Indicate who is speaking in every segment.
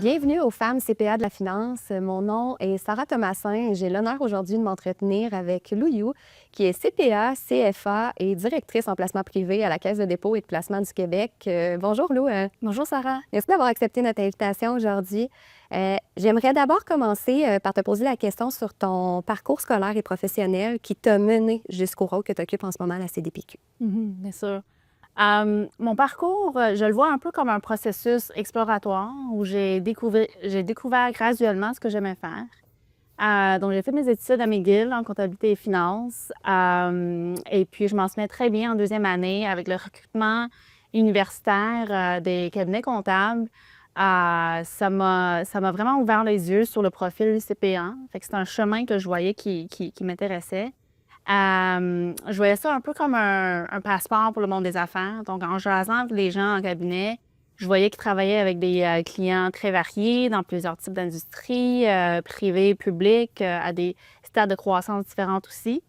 Speaker 1: Bienvenue aux femmes CPA de la finance. Mon nom est Sarah Thomasin et j'ai l'honneur aujourd'hui de m'entretenir avec Lou You, qui est CPA, CFA et directrice en placement privé à la Caisse de dépôt et de placement du Québec. Bonjour Lou.
Speaker 2: Bonjour Sarah.
Speaker 1: Merci d'avoir accepté notre invitation aujourd'hui. J'aimerais d'abord commencer par te poser la question sur ton parcours scolaire et professionnel qui t'a mené jusqu'au rôle que tu occupes en ce moment à la CDPQ.
Speaker 2: Bien sûr. Mon parcours, je le vois un peu comme un processus exploratoire où j'ai découvert graduellement ce que j'aimais faire. Donc, j'ai fait mes études à McGill en comptabilité et finance. Et puis, je m'en souviens très bien en deuxième année avec le recrutement universitaire des cabinets comptables. Ça m'a vraiment ouvert les yeux sur le profil CPA. Fait que c'est un chemin que je voyais qui m'intéressait. Je voyais ça un peu comme un passeport pour le monde des affaires. Donc, en jasant avec les gens en cabinet, je voyais qu'ils travaillaient avec des clients très variés dans plusieurs types d'industries, privées, publiques, à des stades de croissance différents aussi.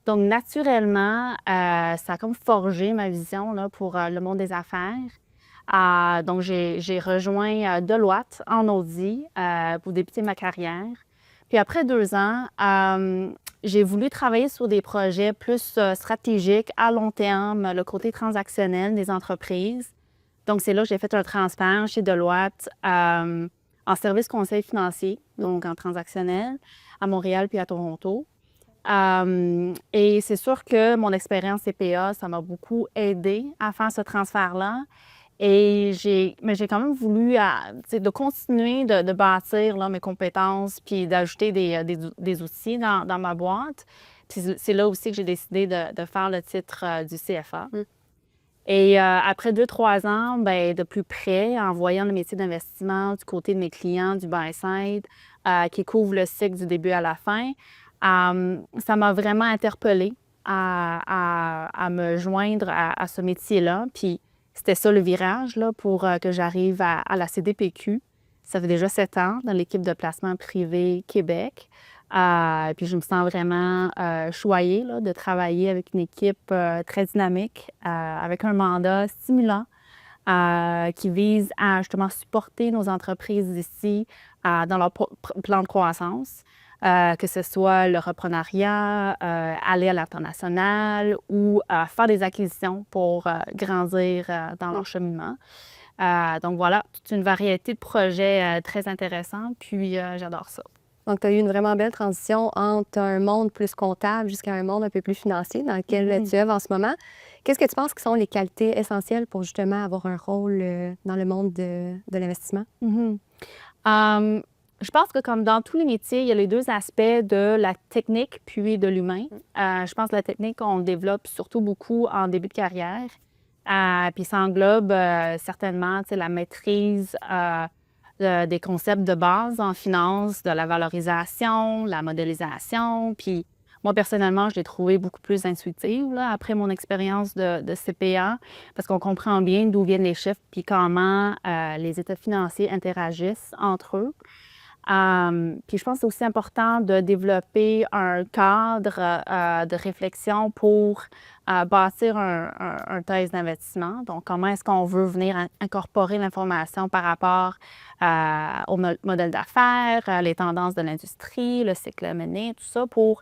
Speaker 2: Donc, naturellement, ça a comme forgé ma vision là, pour le monde des affaires. Donc, j'ai rejoint Deloitte en audit pour débuter ma carrière. Puis après 2 ans, j'ai voulu travailler sur des projets plus stratégiques, à long terme, le côté transactionnel des entreprises. Donc, c'est là que j'ai fait un transfert chez Deloitte en service conseil financier, donc en transactionnel, à Montréal puis à Toronto. Et c'est sûr que mon expérience CPA, ça m'a beaucoup aidé à faire ce transfert-là. Mais j'ai quand même voulu de continuer de bâtir là, mes compétences puis d'ajouter des outils dans ma boîte. Puis c'est là aussi que j'ai décidé de faire le titre du CFA. Et après 2, 3 ans, ben, de plus près, en voyant le métier d'investissement du côté de mes clients, du buy-side, qui couvre le cycle du début à la fin, ça m'a vraiment interpellée à me joindre à ce métier-là. Puis c'était ça le virage là, pour que j'arrive à la CDPQ. Ça fait déjà 7 ans dans l'équipe de placement privé Québec. Puis je me sens vraiment choyée là, de travailler avec une équipe très dynamique, avec un mandat stimulant qui vise à justement supporter nos entreprises ici dans leur plan de croissance, que ce soit le reprenariat, aller à l'international ou faire des acquisitions pour grandir dans leur cheminement. Donc voilà, toute une variété de projets très intéressants, puis j'adore ça.
Speaker 1: Donc, tu as eu une vraiment belle transition entre un monde plus comptable jusqu'à un monde un peu plus financier dans lequel tu œuvres en ce moment. Qu'est-ce que tu penses qui sont les qualités essentielles pour justement avoir un rôle dans le monde de l'investissement?
Speaker 2: Mhm. Je pense que comme dans tous les métiers, il y a les deux aspects de la technique puis de l'humain. Je pense que la technique, on le développe surtout beaucoup en début de carrière. Puis ça englobe certainement la maîtrise des concepts de base en finance, de la valorisation, la modélisation. Puis moi, personnellement, je l'ai trouvé beaucoup plus intuitive là, après mon expérience de CPA, parce qu'on comprend bien d'où viennent les chiffres puis comment les états financiers interagissent entre eux. Puis je pense que c'est aussi important de développer un cadre de réflexion pour bâtir un thèse d'investissement. Donc, comment est-ce qu'on veut venir incorporer l'information par rapport au modèle d'affaires, les tendances de l'industrie, le cycle M&A, tout ça, pour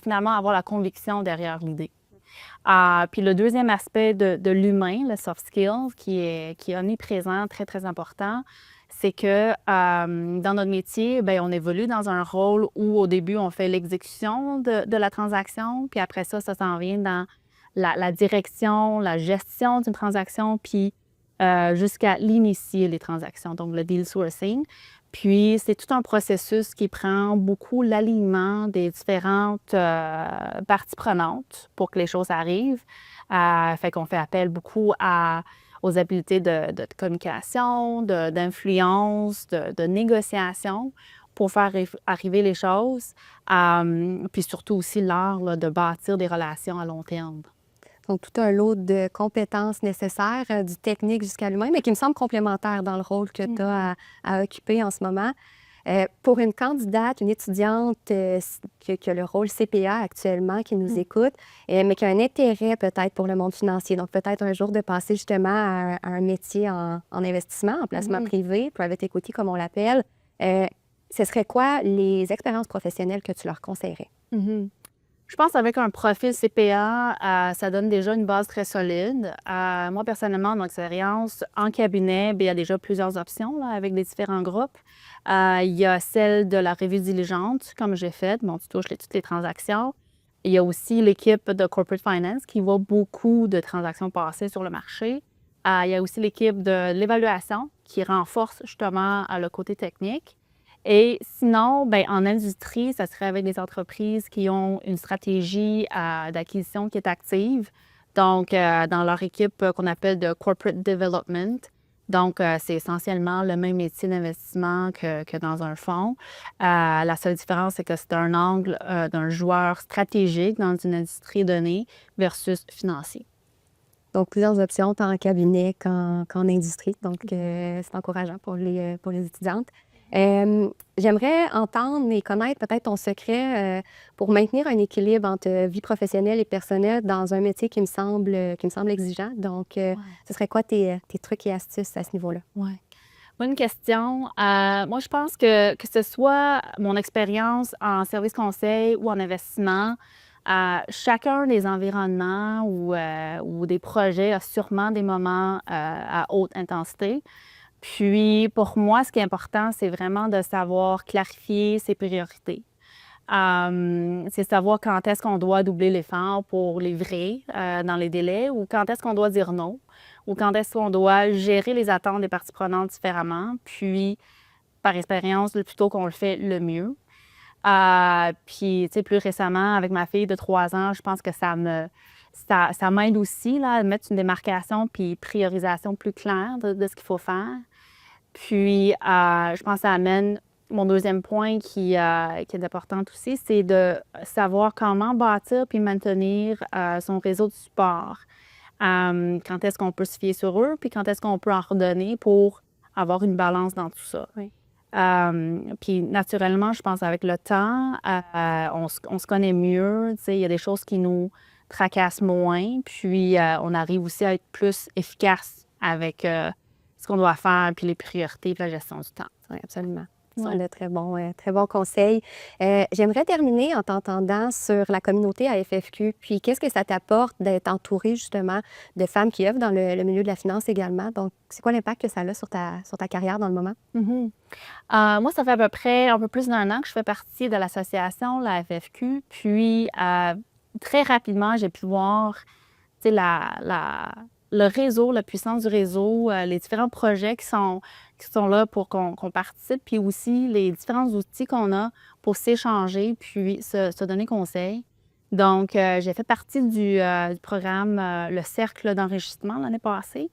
Speaker 2: finalement avoir la conviction derrière l'idée. Puis le deuxième aspect de l'humain, le soft skills, qui est omniprésent, très, très important, c'est que dans notre métier, bien, on évolue dans un rôle où au début, on fait l'exécution de la transaction, puis après ça s'en vient dans la direction, la gestion d'une transaction, puis jusqu'à l'initier les transactions, donc le deal sourcing. Puis, c'est tout un processus qui prend beaucoup l'alignement des différentes parties prenantes pour que les choses arrivent. Fait qu'on fait appel beaucoup aux habiletés de communication, d'influence, de négociation pour faire arriver les choses. Puis surtout aussi l'art là, de bâtir des relations à long terme.
Speaker 1: Donc, tout un lot de compétences nécessaires, du technique jusqu'à l'humain, mais qui me semble complémentaire dans le rôle que tu as à occuper en ce moment. Pour une candidate, une étudiante qui a le rôle CPA actuellement, qui nous écoute, mais qui a un intérêt peut-être pour le monde financier, donc peut-être un jour de passer justement à un métier en investissement, en placement privé, private equity comme on l'appelle, ce serait quoi les expériences professionnelles que tu leur conseillerais?
Speaker 2: Je pense qu'avec un profil CPA, ça donne déjà une base très solide. Moi, personnellement, mon expérience en cabinet, bien, il y a déjà plusieurs options là, avec des différents groupes. Il y a celle de la revue diligente, comme j'ai faite. Bon, tu touches toutes les transactions. Il y a aussi l'équipe de corporate finance qui voit beaucoup de transactions passer sur le marché. Il y a aussi l'équipe de l'évaluation qui renforce justement le côté technique. Et sinon, ben, en industrie, ça serait avec des entreprises qui ont une stratégie d'acquisition qui est active. Donc, dans leur équipe qu'on appelle de corporate development. Donc, c'est essentiellement le même métier d'investissement que dans un fonds. La seule différence, c'est que c'est un angle d'un joueur stratégique dans une industrie donnée versus financier.
Speaker 1: Donc, plusieurs options, tant en cabinet qu'en industrie. Donc, c'est encourageant pour les étudiantes. J'aimerais entendre et connaître peut-être ton secret pour maintenir un équilibre entre vie professionnelle et personnelle dans un métier qui me semble exigeant. Donc, ce serait quoi tes trucs et astuces à ce niveau-là?
Speaker 2: Ouais. Bonne question. Moi, je pense que ce soit mon expérience en service conseil ou en investissement, chacun des environnements ou des projets a sûrement des moments à haute intensité. Puis, pour moi, ce qui est important, c'est vraiment de savoir clarifier ses priorités. C'est savoir quand est-ce qu'on doit doubler l'effort pour livrer dans les délais ou quand est-ce qu'on doit dire non ou quand est-ce qu'on doit gérer les attentes des parties prenantes différemment. Puis, par expérience, le plus tôt qu'on le fait, le mieux. Puis, tu sais, plus récemment, avec ma fille de 3 ans, je pense que ça m'aide aussi là, à mettre une démarcation puis priorisation plus claire de ce qu'il faut faire. Puis, je pense que ça amène mon deuxième point qui est important aussi, c'est de savoir comment bâtir puis maintenir son réseau de support. Quand est-ce qu'on peut se fier sur eux, puis quand est-ce qu'on peut en redonner pour avoir une balance dans tout ça.
Speaker 1: Oui.
Speaker 2: Puis naturellement, je pense avec le temps, on se connaît mieux. Tu sais, il y a des choses qui nous tracassent moins, puis on arrive aussi à être plus efficace avec ce qu'on doit faire, puis les priorités, puis la gestion du temps.
Speaker 1: Oui, absolument. Ce sont de très bons conseils. J'aimerais terminer en t'entendant sur la communauté à FFQ. Puis, qu'est-ce que ça t'apporte d'être entourée justement de femmes qui œuvrent dans le milieu de la finance également? Donc, c'est quoi l'impact que ça a sur ta carrière dans le moment?
Speaker 2: Moi, ça fait à peu près un peu plus d'1 an que je fais partie de l'association, la FFQ. Puis, très rapidement, j'ai pu voir le réseau, la puissance du réseau, les différents projets qui sont là pour qu'on participe, puis aussi les différents outils qu'on a pour s'échanger, puis se donner conseil. Donc, j'ai fait partie du programme Le Cercle d'enrichissement l'année passée.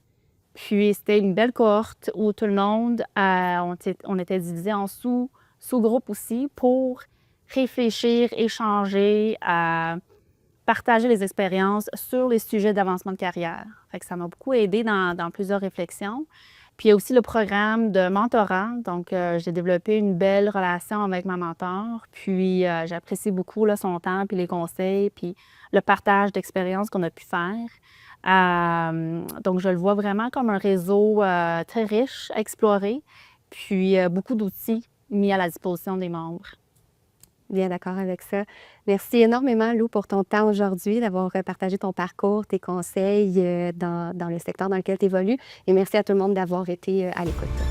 Speaker 2: Puis, c'était une belle cohorte où tout le monde, on était divisés en sous-groupes aussi pour réfléchir, échanger, partager les expériences sur les sujets d'avancement de carrière. Fait que ça m'a beaucoup aidé dans plusieurs réflexions. Puis il y a aussi le programme de mentorat. Donc, j'ai développé une belle relation avec ma mentor. Puis, j'apprécie beaucoup là, son temps, puis les conseils, puis le partage d'expériences qu'on a pu faire. Donc, je le vois vraiment comme un réseau très riche à explorer, puis beaucoup d'outils mis à la disposition des membres.
Speaker 1: Bien d'accord avec ça. Merci énormément, Lou, pour ton temps aujourd'hui, d'avoir partagé ton parcours, tes conseils dans le secteur dans lequel tu évolues. Et merci à tout le monde d'avoir été à l'écoute.